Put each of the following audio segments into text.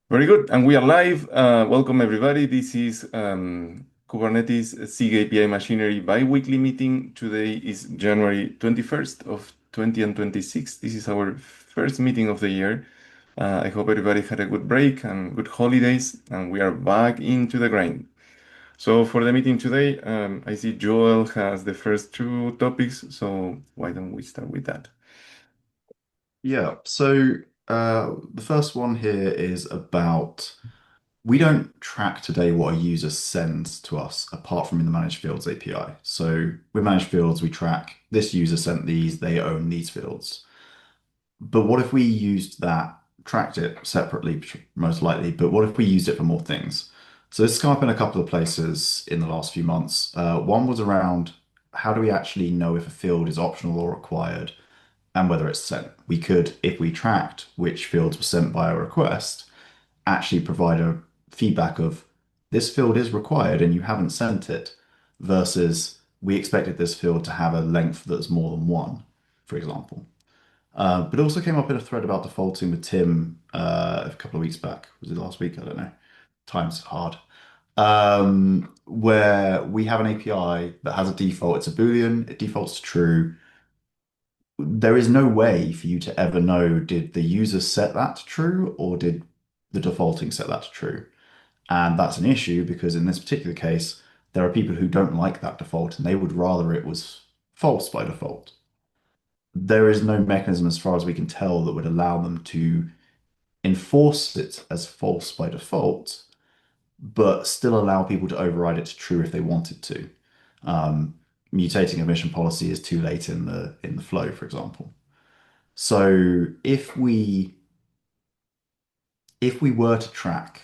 Very good. And we are live. Welcome, everybody. This is Kubernetes SIG API Machinery bi-weekly meeting. Today is January 21st of 2026. This is our first meeting of the year. I hope everybody had a good break and good holidays, and we are back into the grind. So for the meeting today, I see Joel has the first two topics, so why don't we start with that? Yeah, so the first one here is about we don't track today what a user sends to us apart from in the managed fields API. So with managed fields, we track this user sent these, they own these fields. But what if we used that, tracked it separately, most likely, but what if we used it for more things? So this has come up in a couple of places in the last few months. One was around how do we actually know if a field is optional or required? And whether it's sent. We could, if we tracked which fields were sent by a request, actually provide a feedback of this field is required and you haven't sent it, versus we expected this field to have a length that's more than one, for example. But it also came up in a thread about defaulting with Tim a couple of weeks back. Was it last week? I don't know. Time's hard. Where we have an API that has a default. It's a Boolean. It defaults to true. There is no way for you to ever know, did the user set that to true or did the defaulting set that to true? And that's an issue because in this particular case, there are people who don't like that default and they would rather it was false by default. There is no mechanism, as far as we can tell, that would allow them to enforce it as false by default, but still allow people to override it to true if they wanted to. Um, Mutating a mission policy is too late in the flow, for example. So if we were to track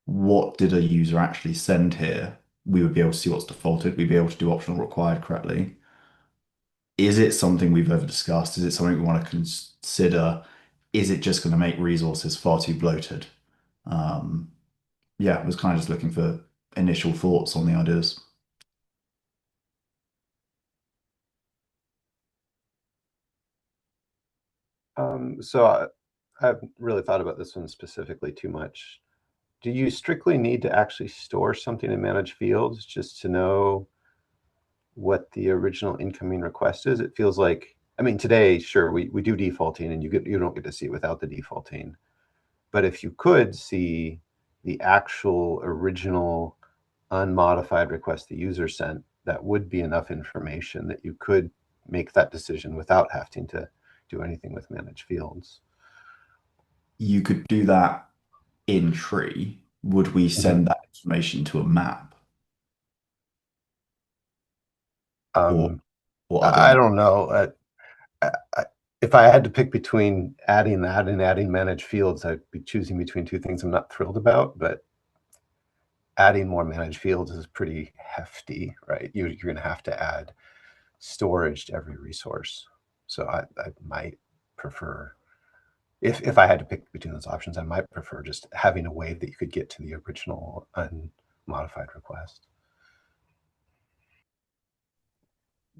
what did a user actually send here, we would be able to see what's defaulted. We'd be able to do optional required correctly. Is it something we've ever discussed? Is it something we want to consider? Is it just going to make resources far too bloated? Um, yeah, I was kind of just looking for initial thoughts on the ideas. So I haven't really thought about this one specifically too much. Do you strictly need to actually store something in managed fields just to know what the original incoming request is? It feels like, I mean, today, sure, we do defaulting and you don't get to see it without the defaulting. But if you could see the actual original unmodified request the user sent, that would be enough information that you could make that decision without having to do anything with managed fields. You could do that in tree. Would we Mhm. send that information to a map or Um, or I other? don't know. I, if I had to pick between adding that and adding managed fields, I'd be choosing between two things I'm not thrilled about. But adding more managed fields is pretty hefty, right? You're going to have to add storage to every resource. So I might prefer, if I had to pick between those options, I might prefer just having a way that you could get to the original unmodified request.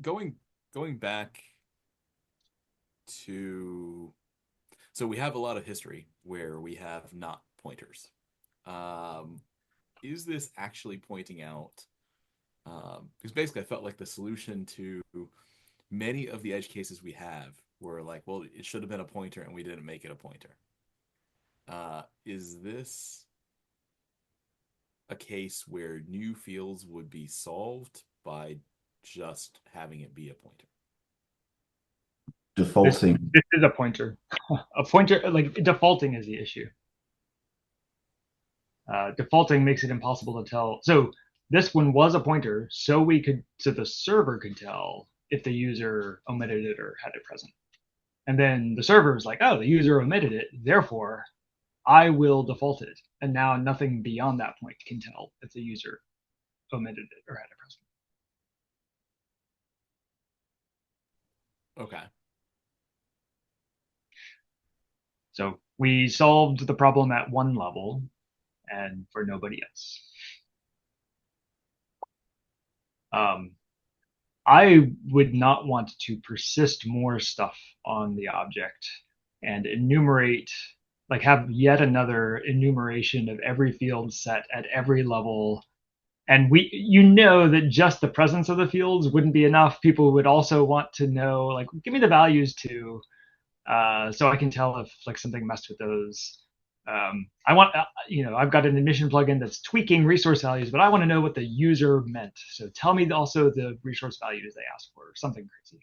going going back to so we have a lot of history where we have not pointers. Um, is this actually pointing out? Because basically, I felt like the solution to many of the edge cases we have were like, well, it should have been a pointer and we didn't make it a pointer. Is this a case where new fields would be solved by just having it be a pointer? This Defaulting. this is a pointer. A pointer, like defaulting, is the issue. Defaulting makes it impossible to tell. So this one was a pointer, so the server could tell if the user omitted it or had it present. And then the server is like, oh, the user omitted it, therefore I will default it. And now nothing beyond that point can tell if the user omitted it or had it present. Okay. So we solved the problem at one level and for nobody else. Um, I would not want to persist more stuff on the object and enumerate like have yet another enumeration of every field set at every level. And you know that just the presence of the fields wouldn't be enough. People would also want to know, like, give me the values too, so I can tell if like something messed with those. I want, I've got an admission plugin that's tweaking resource values, but I want to know what the user meant. So tell me also the resource values they asked for, or something crazy.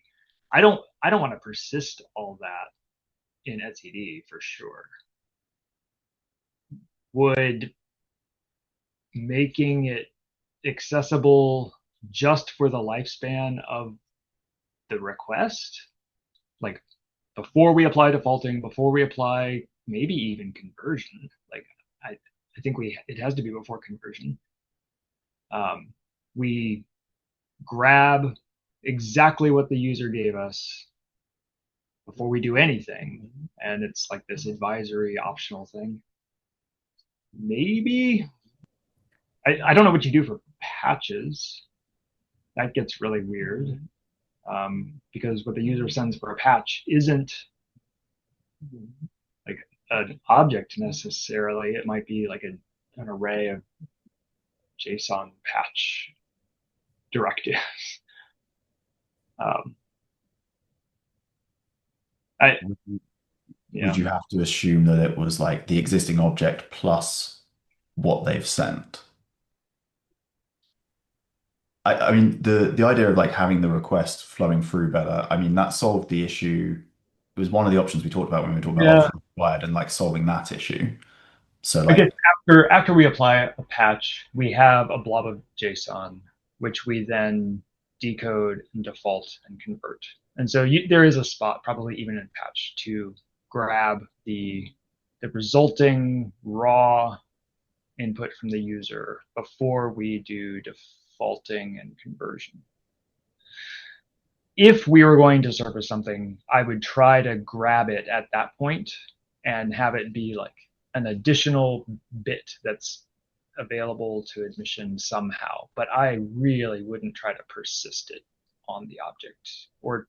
I don't want to persist all that in etcd for sure. Would making it accessible just for the lifespan of the request, like before we apply defaulting, before we apply maybe even conversion, like I think it has to be before conversion. We grab exactly what the user gave us before we do anything, and it's like this advisory optional thing. Maybe I don't know what you do for patches. That gets really weird, because what the user sends for a patch isn't like an object necessarily. It might be like an array of JSON patch directives. I yeah. Would you have to assume that it was like the existing object plus what they've sent? I mean, the idea of like having the request flowing through better, I mean, that solved the issue. It was one of the options we talked about when we were talking about Yeah. options required and like solving that issue. So I guess like, after we apply a patch, we have a blob of JSON, which we then decode and default and convert. And so there is a spot, probably even in patch, to grab the resulting raw input from the user before we do defaulting and conversion. If we were going to surface something, I would try to grab it at that point and have it be like an additional bit that's available to admission somehow. But I really wouldn't try to persist it on the object or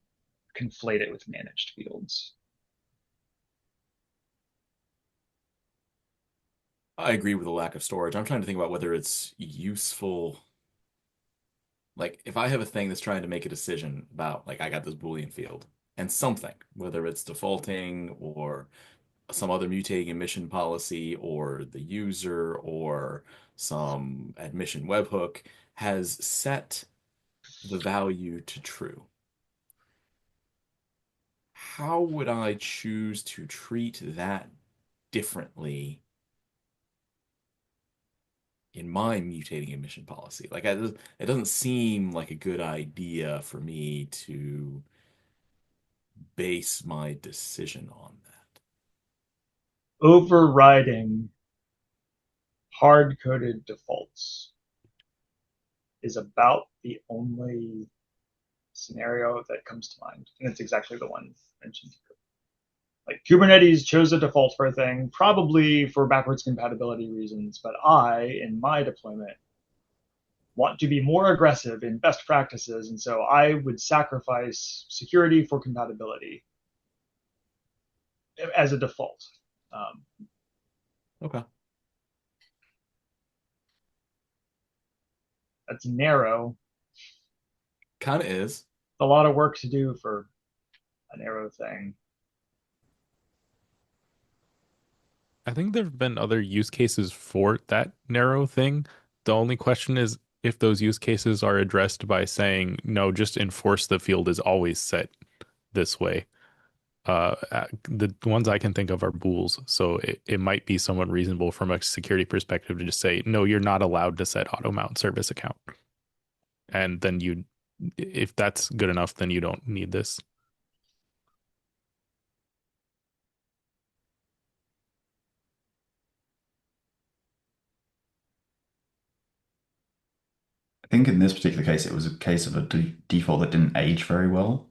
conflate it with managed fields. I agree with the lack of storage. I'm trying to think about whether it's useful. Like, if I have a thing that's trying to make a decision about, like, I got this Boolean field and something, whether it's defaulting or some other mutating admission policy or the user or some admission webhook has set the value to true. How would I choose to treat that differently in my mutating admission policy? Like, it doesn't seem like a good idea for me to base my decision on that. Overriding hard-coded defaults is about the only scenario that comes to mind, and it's exactly the one mentioned here. Like, Kubernetes chose a default for a thing, probably for backwards compatibility reasons, but I, in my deployment, want to be more aggressive in best practices, and so I would sacrifice security for compatibility as a default. Okay. That's narrow. Kind of is. A lot of work to do for a narrow thing. I think there have been other use cases for that narrow thing. The only question is if those use cases are addressed by saying, no, just enforce the field is always set this way. The ones I can think of are bools. So it might be somewhat reasonable from a security perspective to just say, no, you're not allowed to set auto mount service account. And then if that's good enough, then you don't need this. I think in this particular case, it was a case of a default that didn't age very well.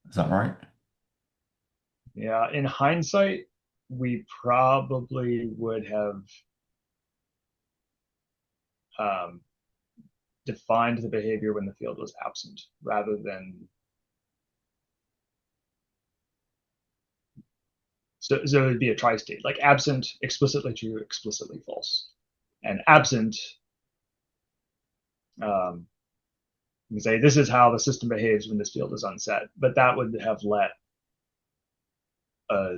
Is that right? Yeah, in hindsight, we probably would have defined the behavior when the field was absent rather than So it would be a tri-state, like absent, explicitly true, explicitly false. And absent, you can say this is how the system behaves when this field is unset, but that would have let a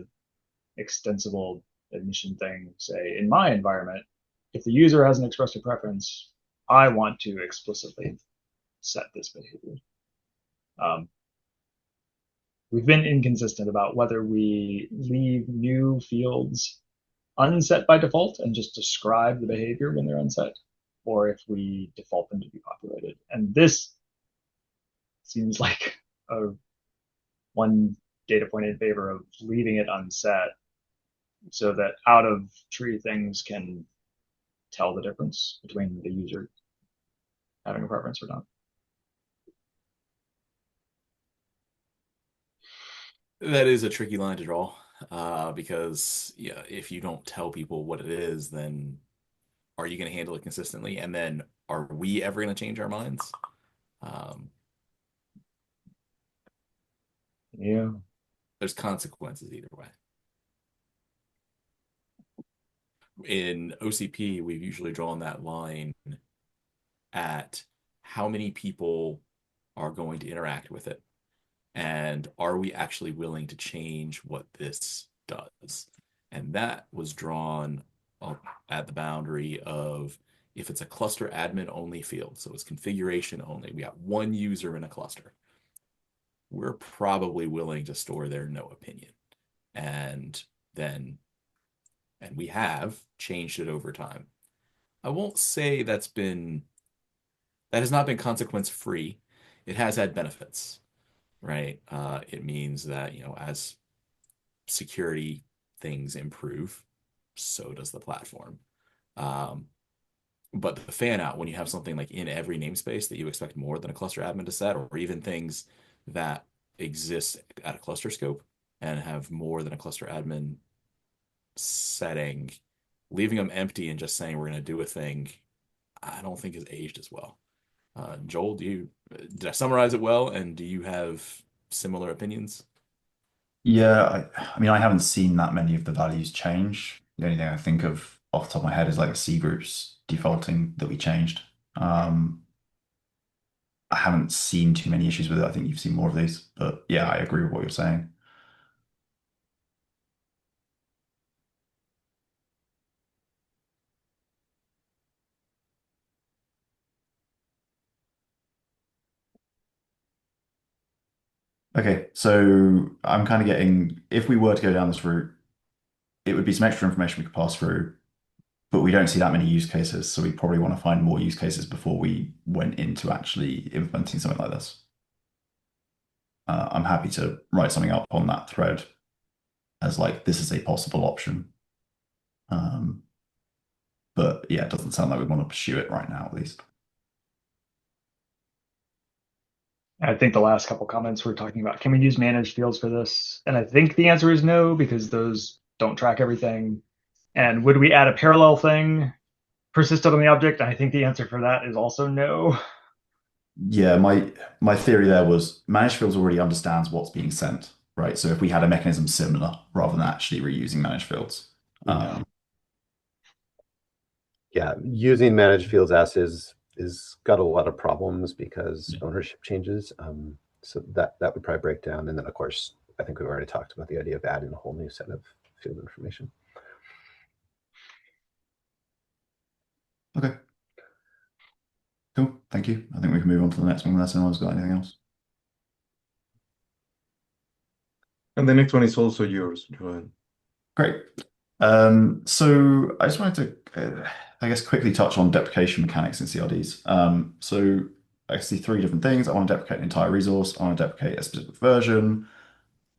extensible admission thing say, in my environment, if the user hasn't expressed a preference, I want to explicitly set this behavior. We've been inconsistent about whether we leave new fields unset by default and just describe the behavior when they're unset, or if we default them to be populated. And this seems like a one data point in favor of leaving it unset so that out of tree things can tell the difference between the user having a preference or not. That is a tricky line to draw, because yeah, if you don't tell people what it is, then are you going to handle it consistently? And then are we ever going to change our minds? Yeah. There's consequences either way. In OCP, we've usually drawn that line at how many people are going to interact with it. And are we actually willing to change what this does? And that was drawn up at the boundary of if it's a cluster admin only field, so it's configuration only, we got one user in a cluster, we're probably willing to store their no opinion. And we have changed it over time. I won't say that has not been consequence free. It has had benefits, right? It means that, as security things improve, so does the platform. But the fan out, when you have something like in every namespace that you expect more than a cluster admin to set, or even things that exist at a cluster scope and have more than a cluster admin setting, leaving them empty and just saying we're going to do a thing, I don't think is aged as well. Joel, did I summarize it well? And do you have similar opinions? Yeah, I mean, I haven't seen that many of the values change. The only thing I think of off the top of my head is like the C groups defaulting that we changed. I haven't seen too many issues with it. I think you've seen more of these, but yeah, I agree with what you're saying. Okay, so I'm kind of getting, if we were to go down this route, it would be some extra information we could pass through, but we don't see that many use cases, so we probably want to find more use cases before we went into actually implementing something like this. I'm happy to write something up on that thread as like this is a possible option. But yeah, it doesn't sound like we want to pursue it right now, at least. I think the last couple comments we're talking about, can we use managed fields for this? And I think the answer is no, because those don't track everything. And would we add a parallel thing persisted on the object? And I think the answer for that is also no. Yeah, my theory there was managed fields already understands what's being sent, right? So if we had a mechanism similar rather than actually reusing managed fields. Yeah, using managed fields as is got a lot of problems because ownership changes. So that would probably break down. And then of course, I think we've already talked about the idea of adding a whole new set of field information. Okay. Cool. Thank you. I think we can move on to the next one unless anyone's got anything else. And the next one is also yours, Joanne. Great. So I just wanted to, I guess, quickly touch on deprecation mechanics in CRDs. So I see three different things. I want to deprecate an entire resource. I want to deprecate a specific version.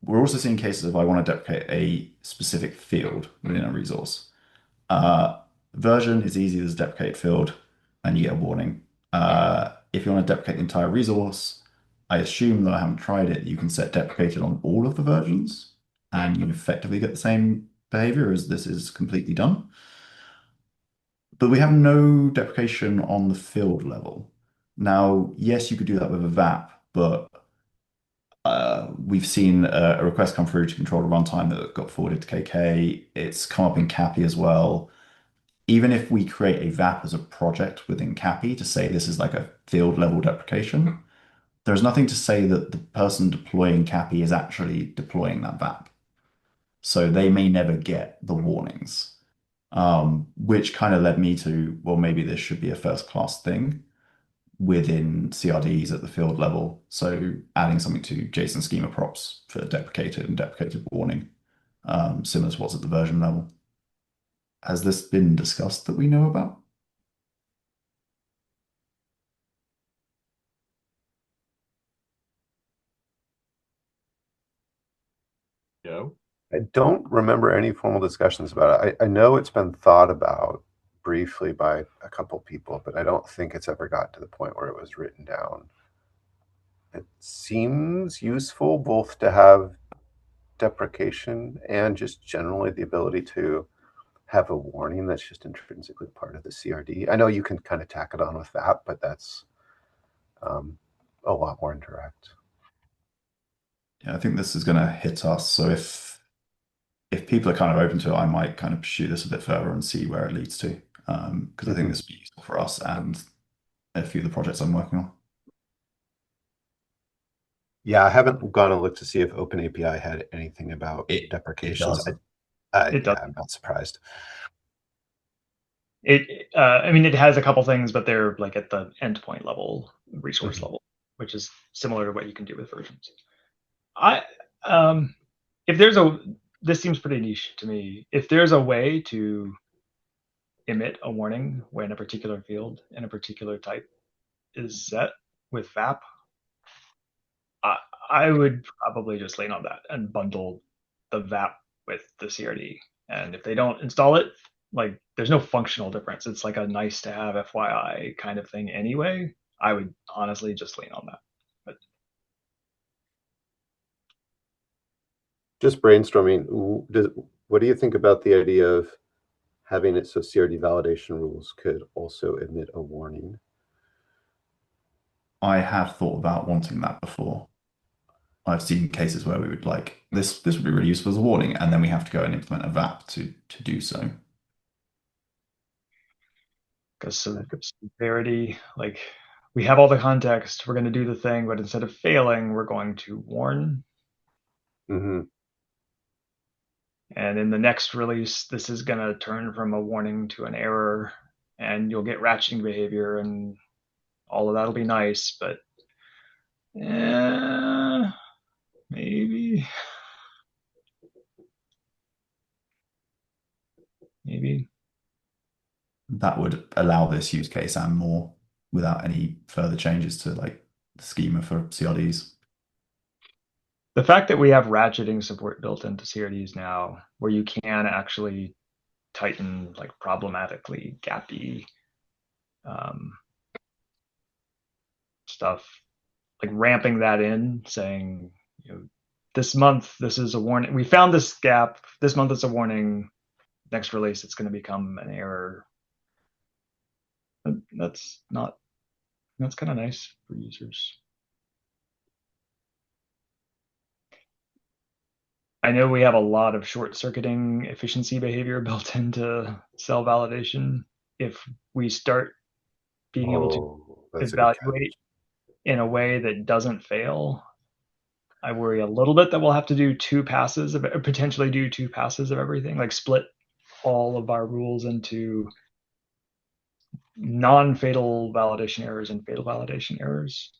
We're also seeing cases of I want to deprecate a specific field within a resource. Version is easy as a deprecated field, and you get a warning. If you want to deprecate the entire resource, I assume that I haven't tried it. You can set deprecated on all of the versions, and you effectively get the same behavior as this is completely done. But we have no deprecation on the field level. Now, yes, you could do that with a VAP, but we've seen a request come through to control a runtime that got forwarded to KK. It's come up in CAPI as well. Even if we create a VAP as a project within CAPI to say this is like a field level deprecation, there's nothing to say that the person deploying CAPI is actually deploying that VAP. So they may never get the warnings, which kind of led me to, well, maybe this should be a first class thing within CRDs at the field level. So adding something to JSON schema props for deprecated and deprecated warning, similar to what's at the version level. Has this been discussed that we know about? No. I don't remember any formal discussions about it. I know it's been thought about briefly by a couple people, but I don't think it's ever gotten to the point where it was written down. It seems useful both to have deprecation and just generally the ability to have a warning that's just intrinsically part of the CRD. I know you can kind of tack it on with that, but that's a lot more indirect. Yeah, I think this is going to hit us. So if people are kind of open to it, I might kind of pursue this a bit further and see where it leads to. Because I think this would be useful for us and a few of the projects I'm working on. Yeah, I haven't gone and looked to see if OpenAPI had anything about deprecations. It It does. Yeah, I'm not surprised. I mean, it has a couple things, but they're like at the endpoint level, resource level, which is similar to what you can do with versions. If there's this seems pretty niche to me. If there's a way to emit a warning when a particular field in a particular type is set with VAP, I would probably just lean on that and bundle the VAP with the CRD. And if they don't install it, like there's no functional difference. It's like a nice to have FYI kind of thing anyway. I would honestly just lean on that. But Just brainstorming, what do you think about the idea of having it so CRD validation rules could also emit a warning? I have thought about wanting that before. I've seen cases where we would like this would be really useful as a warning, and then we have to go and implement a VAP to do so. because severity, like we have all the context, we're going to do the thing, but instead of failing, we're going to warn. Mm-hmm. And in the next release, this is going to turn from a warning to an error, and you'll get ratcheting behavior, and all of that'll be nice, but maybe. That would allow this use case and more without any further changes to like the schema for CRDs. The fact that we have ratcheting support built into CRDs now, where you can actually tighten like problematically gappy stuff, like ramping that in, saying, this month this is a warning. We found this gap. This month it's a warning. Next release it's going to become an error. That's kind of nice for users. I know we have a lot of short-circuiting efficiency behavior built into cell validation. If we start being able to evaluate in a way that doesn't fail, I worry a little bit that we'll have to do potentially do two passes of everything, like split all of our rules into non-fatal validation errors and fatal validation errors.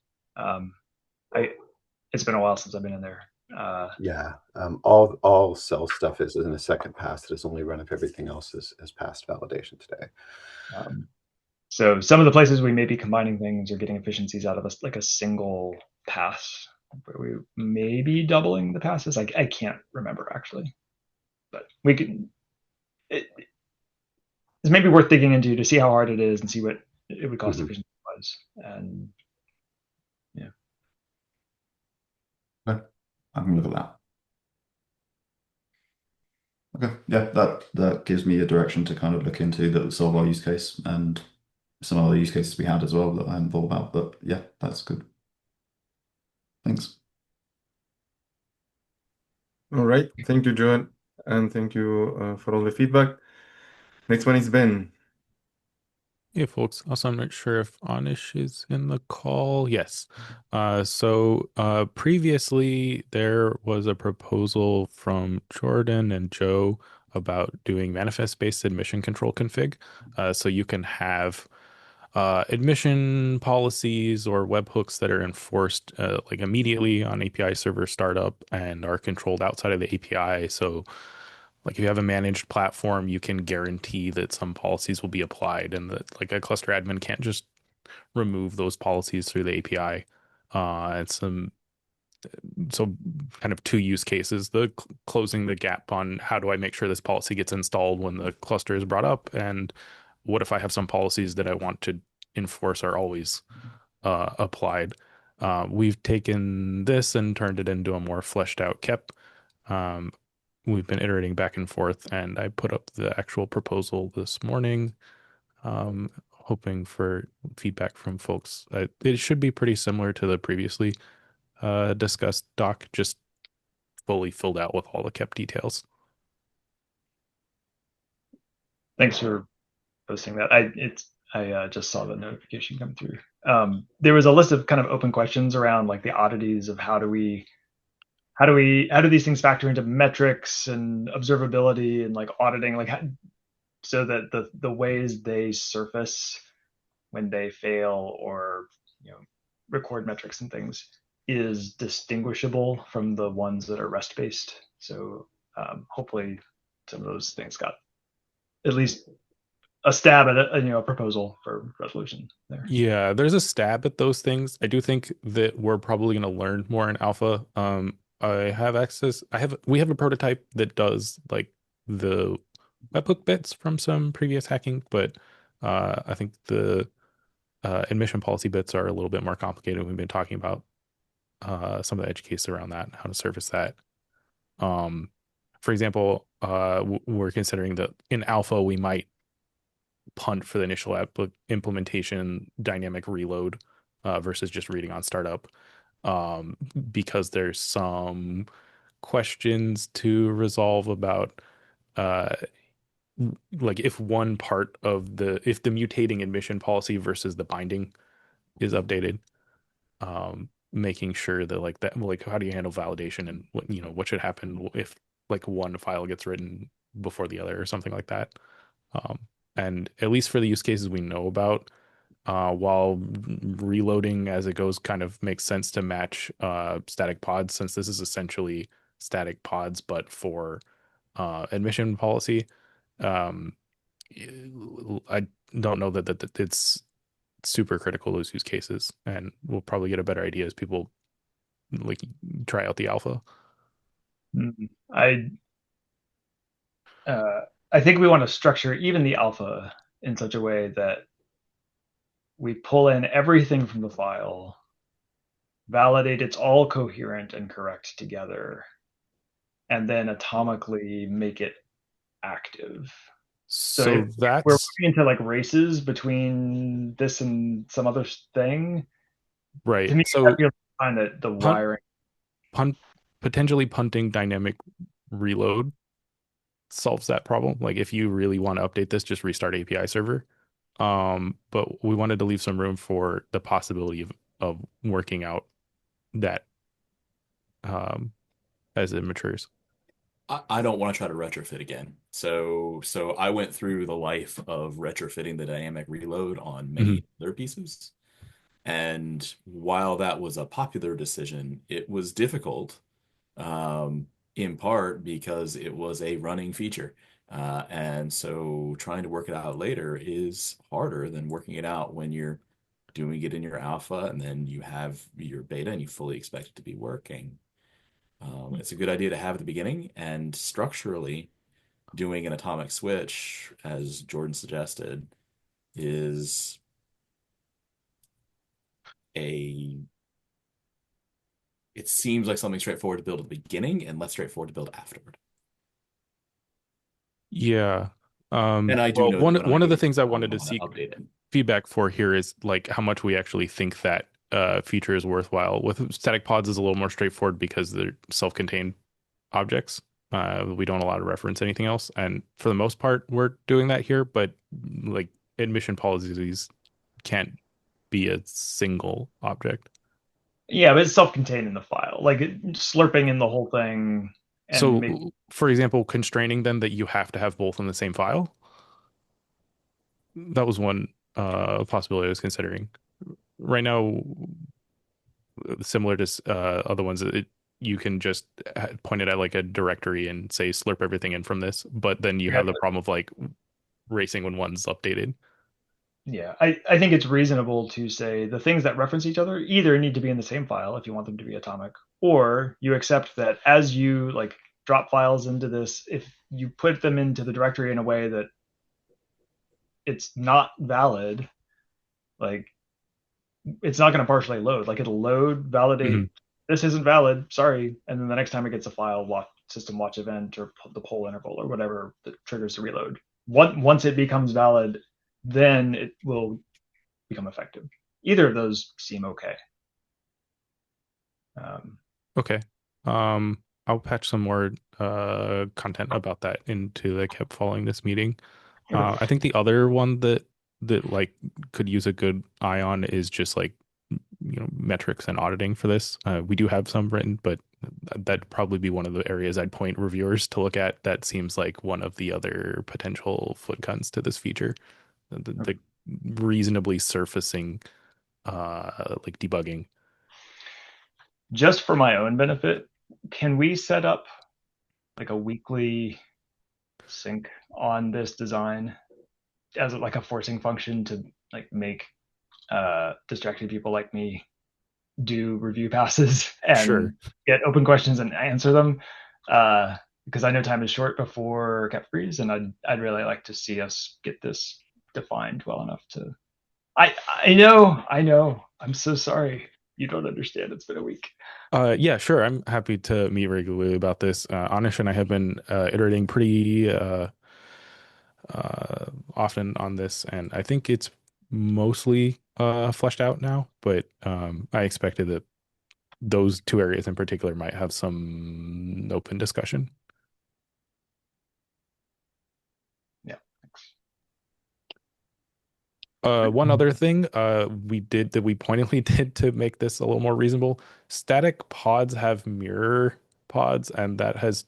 It's been a while since I've been in there. Yeah, all cell stuff is in a second pass that is only run if everything else is passed validation today. So some of the places we may be combining things or getting efficiencies out of like a single pass, where we may be doubling the passes. I can't remember actually, but we can. It's maybe worth digging into to see how hard it is and see what it would cost efficiency wise. And yeah, Okay. I can look at that. Okay, yeah, that gives me a direction to kind of look into that would solve our use case and some other use cases we had as well that I hadn't thought about. But yeah, that's good. Thanks. All right. Thank you, Joan, and thank you for all the feedback. Next one is Ben. Hey, folks. Also, I'm not sure if Anish is in the call. Yes. Previously, there was a proposal from Jordan and Joe about doing manifest-based admission control config. So you can have admission policies or webhooks that are enforced like immediately on API server startup and are controlled outside of the API. So like if you have a managed platform, you can guarantee that some policies will be applied and that like a cluster admin can't just remove those policies through the API. And so kind of two use cases, the closing the gap on how do I make sure this policy gets installed when the cluster is brought up, and what if I have some policies that I want to enforce are always applied. We've taken this and turned it into a more fleshed out KEP. We've been iterating back and forth, and I put up the actual proposal this morning, hoping for feedback from folks. It should be pretty similar to the previously discussed doc, just fully filled out with all the KEP details. Thanks for posting that. I just saw the notification come through. There was a list of kind of open questions around like the oddities of how do these things factor into metrics and observability and like auditing, like so that the ways they surface when they fail or record metrics and things is distinguishable from the ones that are REST based. So hopefully some of those things got at least a stab at a proposal for resolution there. Yeah, there's a stab at those things. I do think that we're probably going to learn more in alpha. I have access. We have a prototype that does like the webhook bits from some previous hacking, but I think the admission policy bits are a little bit more complicated. We've been talking about some of the edge cases around that, how to surface that. For example, we're considering that in alpha we might punt for the initial implementation dynamic reload versus just reading on startup, because there's some questions to resolve about like if one part of if the mutating admission policy versus the binding is updated, making sure that like how do you handle validation and what should happen if like one file gets written before the other or something like that. And at least for the use cases we know about, while reloading as it goes kind of makes sense to match static pods, since this is essentially static pods but for admission policy. I don't know that it's super critical, those use cases, and we'll probably get a better idea as people like try out the alpha. I I think we want to structure even the alpha in such a way that we pull in everything from the file, validate it's all coherent and correct together, and then atomically make it active. So if we're That's moving into like races between this and some other thing, right. to me, So I feel find that the punt, wiring. potentially punting dynamic reload solves that problem. Like if you really want to update this, just restart API server. But we wanted to leave some room for the possibility of working out that as it matures. I don't want to try to retrofit again. So I went through the life of retrofitting the dynamic reload on Mhm. many other pieces. And while that was a popular decision, it was difficult, in part because it was a running feature. And so trying to work it out later is harder than working it out when you're doing it in your alpha and then you have your beta and you fully expect it to be working. It's a good idea to have at the beginning, and structurally doing an atomic switch, as Jordan suggested, is a it seems like something straightforward to build at the beginning and less straightforward to build afterward. Yeah. And I do Well, know that when I one of go the to things I I wanted to want to seek update it. feedback for here is like how much we actually think that feature is worthwhile. With static pods is a little more straightforward because they're self-contained objects. We don't allow to reference anything else. And for the most part, we're doing that here, but like admission policies can't be a single object. Yeah, but it's self-contained in the file. Like slurping in the whole thing and maybe So, for example, constraining then that you have to have both in the same file. That was one possibility I was considering. Right now, similar to other ones, you can just point it at like a directory and say slurp everything in from this, but then you yeah, have the problem of like racing when one's updated. yeah. I think it's reasonable to say the things that reference each other either need to be in the same file if you want them to be atomic, or you accept that as you like drop files into this, if you put them into the directory in a way that it's not valid, like it's not going to partially load. Like it'll load, validate, Mhm. this isn't valid, sorry, and then the next time it gets a file, system watch event or the poll interval or whatever that triggers the reload. Once it becomes valid, then it will become effective. Either of those seem okay. Okay. I'll patch some more content about that into the kept following this meeting. I think the other one that like could use a good eye on is just like metrics and auditing for this. We do have some written, but that'd probably be one of the areas I'd point reviewers to look at. That seems like one of the other potential foot guns to this feature. The reasonably surfacing like debugging. Just for my own benefit, can we set up like a weekly sync on this design as like a forcing function to like make distracted people like me do review passes Sure. and get open questions and answer them? Because I know time is short before Cap Freeze, and I'd really like to see us get this defined well enough to. I know. I'm so sorry. You don't understand. It's been a week. Yeah, sure. I'm happy to meet regularly about this. Anish and I have been iterating pretty often on this, and I think it's mostly fleshed out now. But I expected that those two areas in particular might have some open discussion. Yeah. Thanks. One other thing we pointedly did to make this a little more reasonable. Static pods have mirror pods, and that has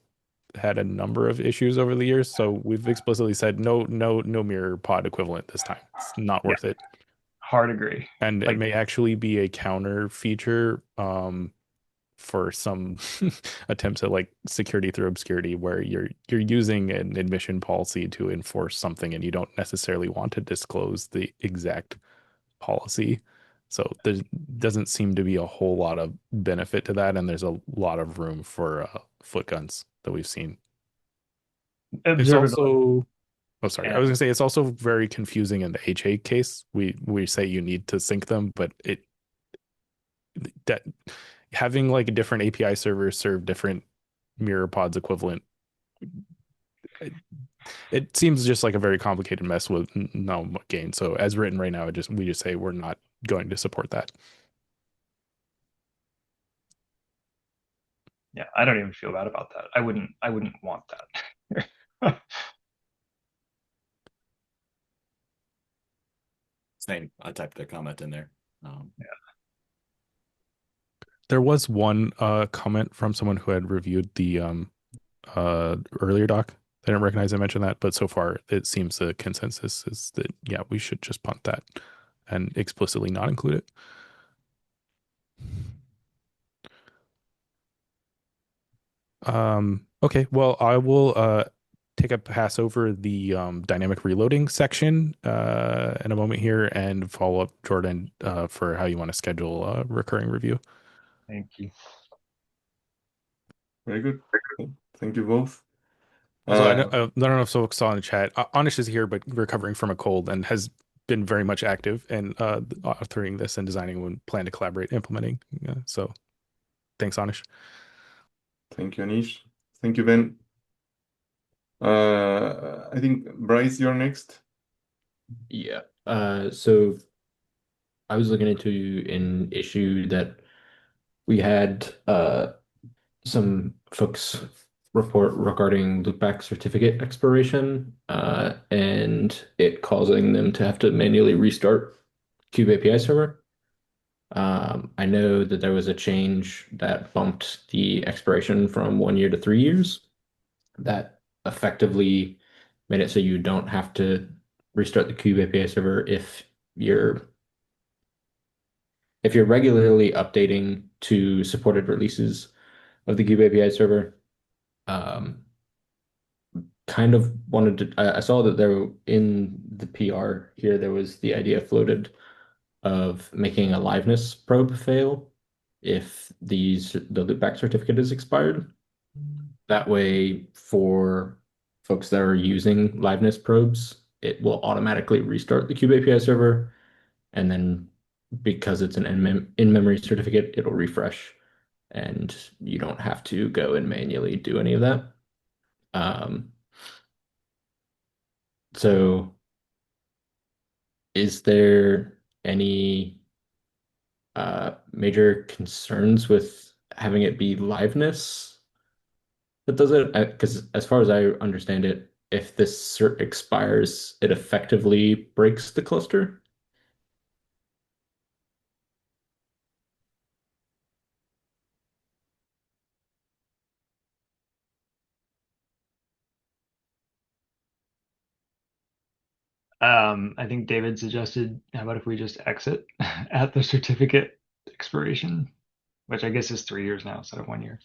had a number of issues over the years. So we've explicitly said no mirror pod equivalent this time. It's not Yeah. worth it. Hard agree. And it Like may actually be a counter feature for some attempts at like security through obscurity where you're using an admission policy to enforce something and you don't necessarily want to disclose the exact policy. So there doesn't seem to be a whole lot of benefit to that, and there's a lot of room for foot guns that we've seen. It's observability. also, oh sorry, I Yeah. was gonna say it's also very confusing in the HA case. We say you need to sync them, but that having like a different API servers serve different mirror pods equivalent, it seems just like a very complicated mess with no gain. So as written right now, we just say we're not going to support that. Yeah. I don't even feel bad about that. I wouldn't want that. Same. I typed a comment in there. Yeah. There was one comment from someone who had reviewed the earlier doc. I didn't recognize I mentioned that, but so far it seems the consensus is that yeah, we should just punt that and explicitly not include it. Okay, well, I will take a pass over the dynamic reloading section in a moment here and follow up Jordan for how you want to schedule a recurring review. Thank you. Very good. Thank you both. Also, I don't know if folks saw in the chat. Anish is here, but recovering from a cold and has been very much active in authoring this and designing and plan to collaborate implementing. So thanks, Anish. Thank you, Anish. Thank you, Ben. I think Bryce, you're next. Yeah. So I was looking into an issue that we had some folks report regarding loopback certificate expiration and it causing them to have to manually restart Kube API server. I know that there was a change that bumped the expiration from 1 year to 3 years. That effectively made it so you don't have to restart the Kube API server you're if you're regularly updating to supported releases of the Kube API server. Um, kind of wanted to. I saw that there in the PR here there was the idea floated of making a liveness probe fail if the loopback certificate is expired. That way, for folks that are using liveness probes, it will automatically restart the Kube API server, and then because it's an in-memory certificate, it'll refresh, and you don't have to go and manually do any of that. Um, so, is there any major concerns with having it be liveness that does it? Because as far as I understand it, if this cert expires, it effectively breaks the cluster. I think David suggested, how about if we just exit at the certificate expiration, which I guess is 3 years now instead of 1 year.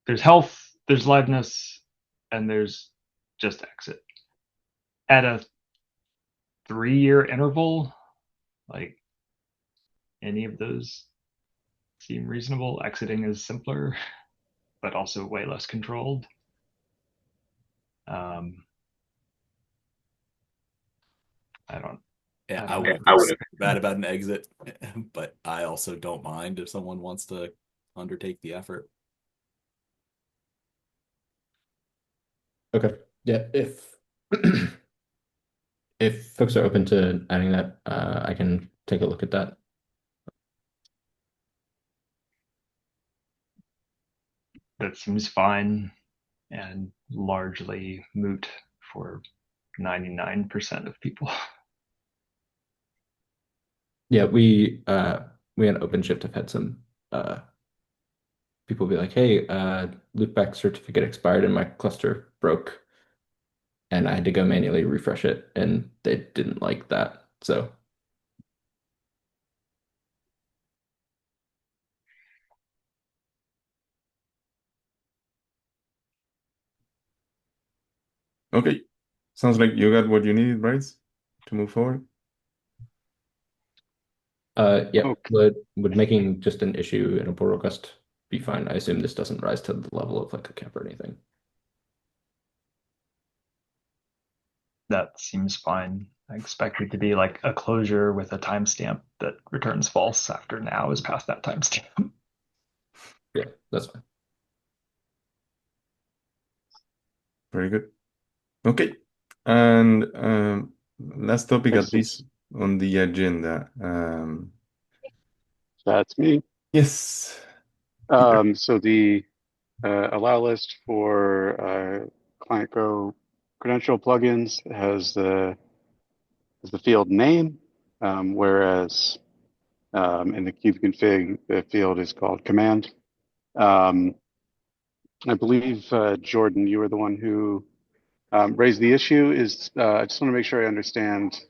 There's health, there's liveness, and there's just exit. At a 3 year interval, like any of those seem reasonable. Exiting is simpler, but also way less controlled. I don't. Yeah, I I don't wouldn't know. feel bad about an exit, but I also don't mind if someone wants to undertake the effort. Okay. Yeah, if folks are open to adding that, I can take a look at that. That seems fine and largely moot for 99% of people. Yeah, we on OpenShift have had some people be like, "Hey, loopback certificate expired and my cluster broke," and I had to go manually refresh it, and they didn't like that. So Okay. Sounds like you got what you needed, Bryce, to move forward. yeah, Okay. would making just an issue in a pull request be fine? I assume this doesn't rise to the level of like a cap or anything. That seems fine. I expect it to be like a closure with a timestamp that returns false after now is past that timestamp. Yeah, that's fine. Very good. Okay. And last topic, at least on the agenda. That's me. Yes. So the allow list for client Go credential plugins has the field name, whereas in the kubeconfig the field is called command. I believe Jordan, you were the one who raised the issue. I just want to make sure I understand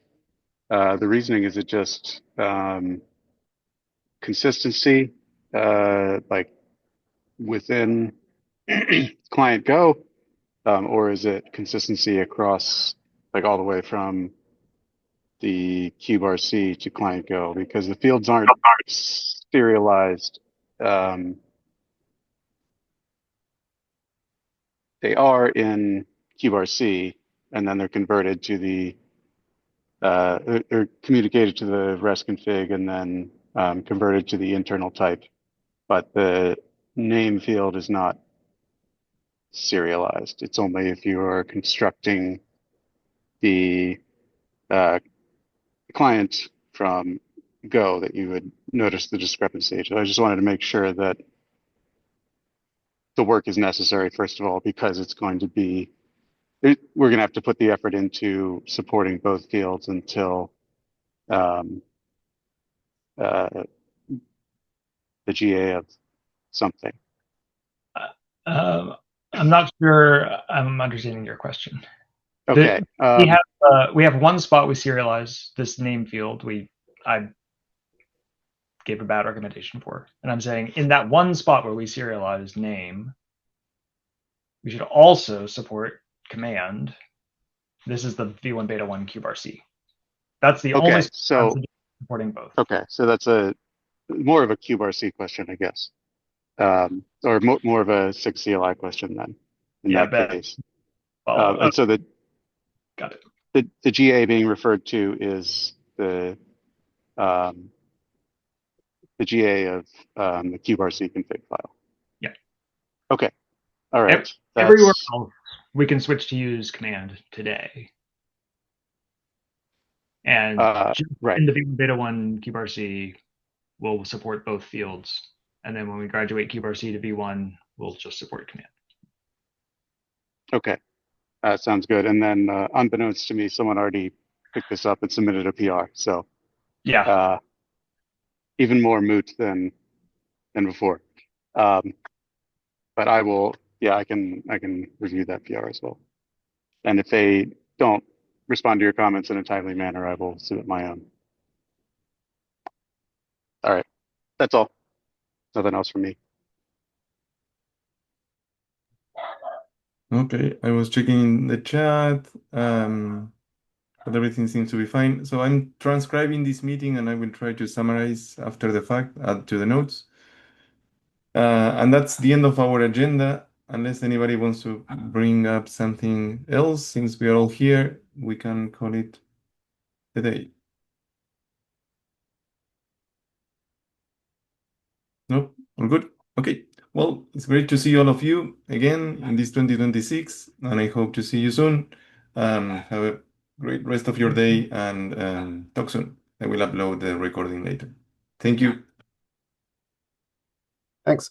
the reasoning. Is it just consistency, like within client Go, or is it consistency across, like all the way from the kubeRC to client Go? Because the fields aren't serialized. They are in kubeRC, and then they're converted to they're communicated to the REST config, and then converted to the internal type. But the name field is not serialized. It's only if you are constructing the client from Go that you would notice the discrepancy. So I just wanted to make sure that the work is necessary, first of all, because it's going to be, we're going to have to put the effort into supporting both fields until um, uh, the GA of something. I'm not sure I'm understanding your question. Okay. We have one spot we serialize this name field. I gave a bad recommendation for, and I'm saying in that one spot where we serialize name, we should also support command. This is the v1 beta 1 QBAR-C. That's the only Okay. spot So, supporting both. okay. So that's more of a QBAR-C question, I guess. Or more of a SIG CLI question then, in Yeah, that bet. case. Follow. And so Got it. the GA being referred to is the GA of the QBAR-C config file. Yeah. Okay. All right. Everywhere else, we can switch to use command today. And right. in the beta 1 QBAR-C, we'll support both fields. And then when we graduate QBAR-C to V1, we'll just support command. Okay. Sounds good. And then unbeknownst to me, someone already picked this up and submitted a PR. So yeah, even more moot than before. But I will, yeah, I can review that PR as well. And if they don't respond to your comments in a timely manner, I will submit my own. All right. That's all. Nothing else from me. Okay, I was checking the chat, but everything seems to be fine. So I'm transcribing this meeting and I will try to summarize after the fact, add to the notes. And that's the end of our agenda. Unless anybody wants to bring up something else, since we are all here, we can call it a day. Nope, all good? Okay. Well, it's great to see all of you again in this 2026, and I hope to see you soon. Have a great rest of your day and talk soon. I will upload the recording later. Thank you. Thanks.